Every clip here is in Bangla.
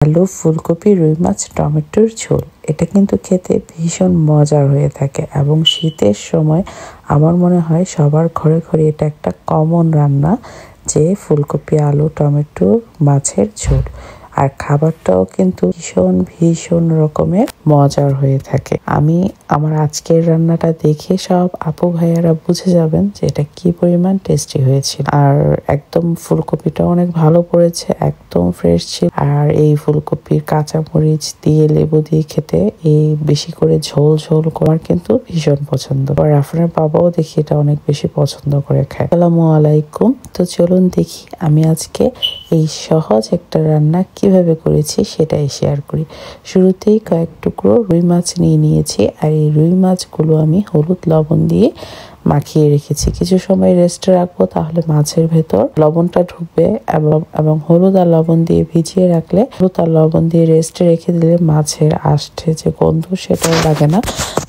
আলু, ফুলকপি, রুই মাছ, টমেটোর ঝোল। এটা কিন্তু খেতে ভীষণ মজার হয়ে থাকে এবং শীতের সময় আমার মনে হয় সবার ঘরে ঘরে এটা একটা কমন রান্না, যে ফুলকপি, আলু, টমেটো, মাছের ঝোল। আর খাবারটাও কিন্তু ভীষণ ভীষণ রকমের মজার হয়ে থাকে। আমি আমার আজকের রান্নাটা দেখে সব আপু ভাইয়ারা বুঝে যাবেন যে এটা কি পরিমাণ টেস্টি হয়েছিল। আর একদম ফুলকপিটা অনেক ভালো পড়েছে, একদম ফ্রেশ ছিল। আর এই ফুলকপির কাঁচা মরিচ দিয়ে লেবু দিয়ে খেতে এই বেশি করে ঝোল ঝোল করার কিন্তু ভীষণ পছন্দ। আর আপনার বাবাও দেখি এটা অনেক বেশি পছন্দ করে খায়। আসসালামু আলাইকুম। তো চলুন দেখি আমি আজকে এই সহজ একটা রান্না কিভাবে করেছি সেটাই শেয়ার করি। শুরুতেই কয়েক টুকরো রুই মাছ নিয়ে নিয়েছি। আর এই রুই মাছগুলো আমি হলুদ লবণ দিয়ে মাখিয়ে রেখেছি। কিছু সময় রেস্টে রাখবো, তাহলে মাছের ভেতর লবণটা ঢুকবে এবং হলুদ আর লবণ দিয়ে ভিজিয়ে রাখলে, হলুদ আর লবণ দিয়ে রেস্টে রেখে দিলে মাছের আষ্টে যে গন্ধ সেটাও লাগে না।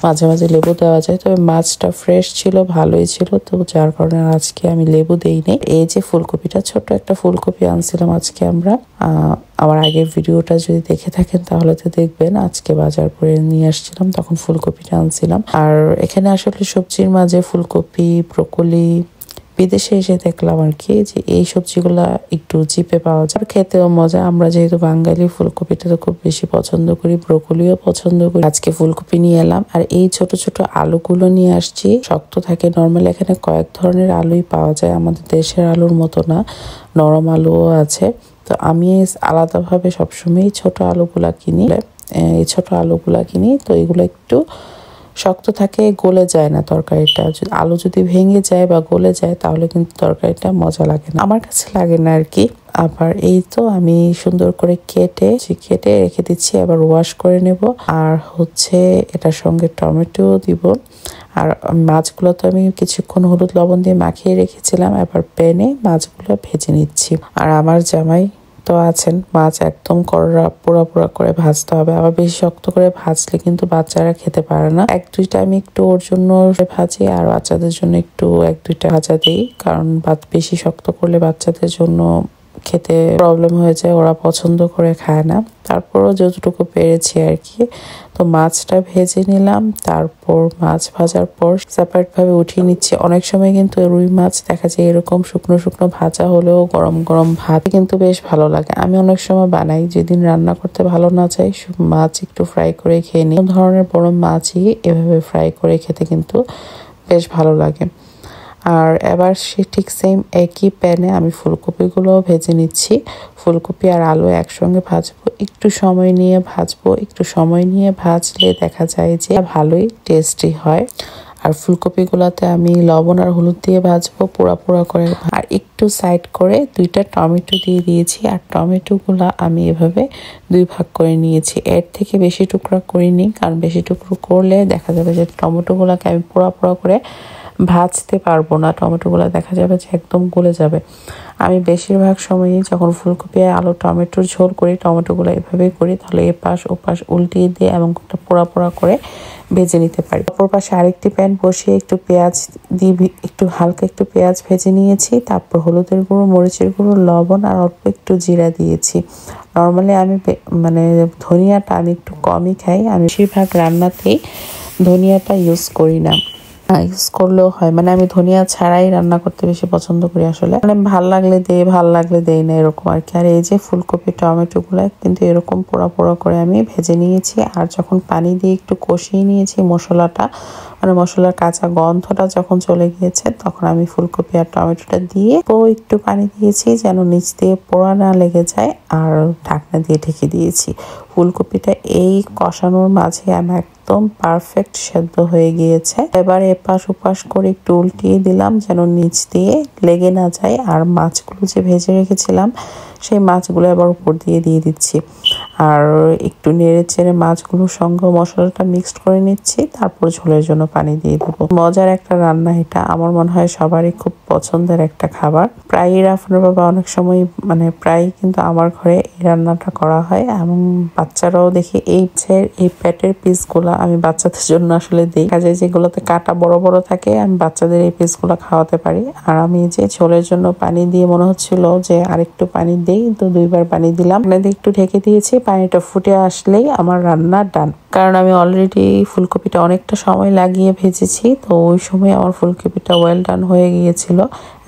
মাঝে মাঝে লেবু দেওয়া যায়, তবে মাছটা ফ্রেশ ছিল, ভালোই ছিল, তো যার কারণে আজকে আমি লেবু দেইনি। এই যে ফুলকপিটা, ছোট্ট একটা ফুলকপি আনছিলাম আজকে আমরা। আমার আগের ভিডিওটা যদি দেখে থাকেন তাহলে তো দেখবেন, আজকে বাজার করে নিয়ে আসছিলাম, তখন ফুলকপিটা আনছিলাম। আর এখানে আসলে সবজির মাঝে ফুলকপি, ব্রোকলি বিদেশে এসে দেখলাম আর কি যে এই সবজিগুলা একটু চিপে পাওয়া যায়, খেতেও মজা। আমরা যেহেতু বাঙালি, ফুলকপিটা তো খুব বেশি পছন্দ করি, ব্রোকলিও পছন্দ করি। আজকে ফুলকপি নিয়ে এলাম। আর এই ছোট ছোট আলুগুলো নিয়ে আসছি, শক্ত থাকে। নর্মালি এখানে কয়েক ধরনের আলুই পাওয়া যায়, আমাদের দেশের আলুর মতো না, নরম আলুও আছে। তো আমি আলাদাভাবে সবসময় ছোট আলুগুলা কিনি। এই ছোট আলুগুলা কিনি, তো এগুলো একটু শক্ত থাকে, গলে যায় না তরকারিটা। আলু যদি ভেঙে যায় বা গলে যায় তাহলে কিন্তু তরকারিটা মজা লাগে না, আমার কাছে লাগে না আর কি। আবার এই তো আমি সুন্দর করে কেটে রেখে দিচ্ছি, আবার ওয়াশ করে নেব। আর হচ্ছে এটার সঙ্গে টমেটো দিব। আর মাছগুলো তো আমি কিছুক্ষণ হলুদ লবণ দিয়ে মাখিয়ে রেখেছিলাম, এবার প্যানে মাছগুলো ভেজে নিচ্ছি। আর আমার জামাই তো আছেন, মাছ একদম কররা পোড়া পোড়া করে ভাজতে হবে। আবার বেশি শক্ত করে ভাজলে কিন্তু বাচ্চারা খেতে পারে না। এক দুইটা আমি একটু ওর জন্য ভাজি, আর বাচ্চাদের জন্য একটু এক দুইটা ভাজা দিই, কারণ বেশি শক্ত করলে বাচ্চাদের জন্য খেতে প্রবলেম হয়ে যায়, ওরা পছন্দ করে খায় না। তারপরও যতটুকু পেরেছি আর কি। তো মাছটা ভেজে নিলাম, তারপর মাছ ভাজার পর সেপারেট ভাবে উঠিয়ে নিচ্ছি। অনেক সময় কিন্তু রুই মাছ দেখা যায় এরকম শুকনো শুকনো ভাজা হলেও গরম গরম ভাত কিন্তু বেশ ভালো লাগে। আমি অনেক সময় বানাই, যেদিন রান্না করতে ভালো না চাই, মাছ একটু ফ্রাই করে খেয়ে নিই। ধরনের বড় মাছই এভাবে ফ্রাই করে খেতে কিন্তু বেশ ভালো লাগে। আর এবার ঠিক সেম একই প্যানে আমি ফুলকপিগুলো ভেজে নিচ্ছি। ফুলকপি আর আলু একসঙ্গে ভাজবো, একটু সময় নিয়ে ভাজবো। একটু সময় নিয়ে ভাজলে দেখা যায় যে ভালোই টেস্টি হয়। আর ফুলকপিগুলোতে আমি লবণ আর হলুদ দিয়ে ভাজবো, পোড়া পোড়া করে। আর একটু সাইড করে দুইটা টমেটো দিয়ে দিয়েছি। আর টমেটোগুলো আমি এভাবে দুই ভাগ করে নিয়েছি, এর থেকে বেশি টুকরা করিনি, কারণ বেশি টুকরো করলে দেখা যাবে যে টমেটোগুলোকে আমি পোড়া পোড়া করে ভাজতে পারবো না, টমেটোগুলো দেখা যাবে যে একদম গলে যাবে। আমি বেশিরভাগ সময়ই যখন ফুলকপি আলু টমেটোর ঝোল করি, টমেটোগুলো এভাবেই করি, তাহলে এপাশ ওপাশ উল্টিয়ে দিয়ে এবং একটা পোড়া পোড়া করে ভেজে নিতে পারি। অপর পাশে আরেকটি প্যান বসিয়ে একটু পেঁয়াজ দিয়ে একটু হালকা একটু পেঁয়াজ ভেজে নিয়েছি। তারপর হলুদের গুঁড়ো, মরিচের গুঁড়ো, লবণ আর অল্প একটু জিরা দিয়েছি। নর্মালি আমি ধনিয়াটা আমি একটু কমই খাই, আমি বেশিরভাগ রান্নাতেই ধনিয়াটা ইউজ করি না, ইউজ করলেও হয়। আমি ধনিয়া ছাড়াই রান্না করতে বেশি পছন্দ করি আসলে। ভাল লাগলে দেই না, এরকম আর কি। আর এই যে ফুলকপি টমেটো গুলা কিন্তু এরকম পোড়া পোড়া করে আমি ভেজে নিয়েছি। আর যখন পানি দিয়ে একটু কষিয়ে নিয়েছি মশলাটা, মশলার কাঁচা গন্ধটা যখন চলে গিয়েছে, তখন আমি ফুলকপি আর টমেটোটা দিয়ে একটু পানি দিয়েছি যেন নিচ দিয়ে পোড়া না লেগে যায়, আর ঢাকনা দিয়ে ঢেকে দিয়েছি। ফুলকপিটা এই কষানোর মাঝে আমি একদম পারফেক্ট সেদ্ধ হয়ে গিয়েছে। এবার এপাশ ওপাশ করে একটু উল্টিয়ে দিলাম যেন নিচ দিয়ে লেগে না যায়। আর মাছগুলো যে ভেজে রেখেছিলাম সেই মাছগুলো এবার উপর দিয়ে দিচ্ছি। আর একটু নেড়ে চেড়ে মাছগুলোর সঙ্গে মশলাটা মিক্সড করে নিচ্ছি, তারপর ঝোলের জন্য পানি দিয়ে দেবো। মজার একটা রান্না এটা, আমার মনে হয় সবারই খুব পছন্দের একটা খাবার। প্রায়ই রাফানের বাবা অনেক সময় প্রায় কিন্তু আমার ঘরে এই রান্নাটা করা হয়, এবং বাচ্চারাও দেখি এই পেটের পিসগুলা আমি বাচ্চাদের জন্য আসলে দিই। কাজে যেগুলোতে কাটা বড় বড় থাকে আমি বাচ্চাদের এই পিসগুলো খাওয়াতে পারি। আর আমি যে ঝোলের জন্য পানি দিয়ে মনে হচ্ছিল যে আরেকটু পানি দেই, তো 2বার পানি দিলাম, একটু ঢেকে দিয়েছি। পানিটা ফুটে আসলেই আমার রান্না ডান। কারণ আমি অলরেডি ফুলকপিটা অনেকটা সময় লাগিয়ে ভেজেছি, তো ওই সময় আমার ফুলকপিটা ওয়েল ডান হয়ে গিয়েছিল।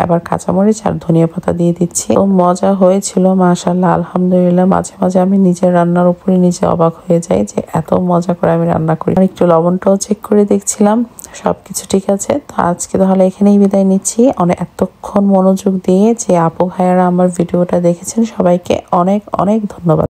এবার কাঁচামরিচ আর ধনিয়া পাতা দিয়ে দিচ্ছি। তো মজা হয়েছিল মাশাআল্লাহ, আলহামদুলিল্লাহ। মাঝে মাঝে আমি নিজের রান্নার উপরে নিজে অবাক হয়ে যাই যে এত মজা করে আমি রান্না করি। একটু লবণটাও চেক করে দেখছিলাম, সবকিছু ঠিক আছে। তো আজকে তাহলে এখানেই বিদায় নিচ্ছি। এতক্ষণ মনোযোগ দিয়ে যে আপু ভাইয়ারা আমার ভিডিওটা দেখেছেন সবাইকে অনেক অনেক ধন্যবাদ।